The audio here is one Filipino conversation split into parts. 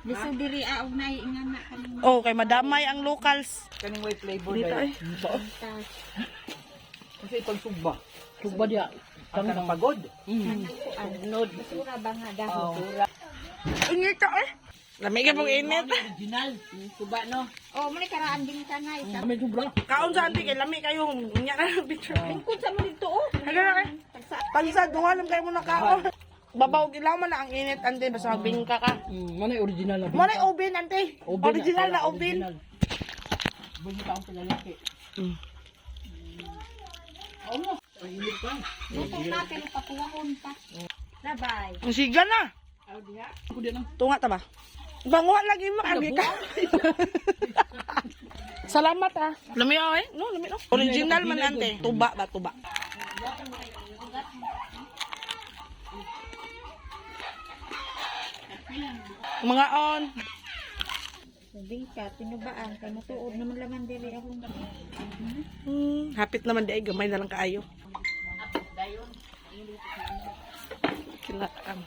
Gusto diri aog na ingana kaning. Oh, kay madamay ang locals. Kaning white flavor Dito dahil. Kasi pag sugba. Sugba dia. Ang kanang pagod. Nod. Sura ba nga dahon? Init eh. Lamig mong init. Original. Suba no. Oh, mali karaan din ka na isa. Kami sobra. Kaon sa anti kay lami kayo. Unya na picture. Lingkod sa mo dito oh. Hala na kay. Pansad, duwalam kayo muna kaon. Babaw gilaman na ang init ante basta magbingka ka. Manay original na. Mo na oven ante. Original na oven. Bunyi ka ang pinalaki. Ano? Ay, hindi pa. Luto na pero patuwahon pa. Labay. Ang siga na. Ako din ang. Tunga ta ba? Banguha lagi mo agi ka. Salamat ah. Lami oh eh. No, lami no. Original man ante. Tuba ba tuba. Mga on. Sabi ka, tinubaan ka, matuod naman laman diri ako. Hapit naman di ay gamay na lang kaayo. Kinakam.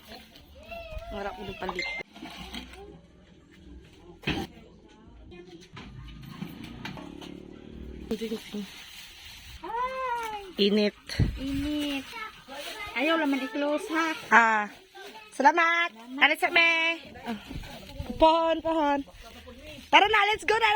Ngarap mo ng palit. Ay, Init. init. Ayaw laman i-close ha. Salamat. Alis sa me. Pohon. Tara na, let's go na.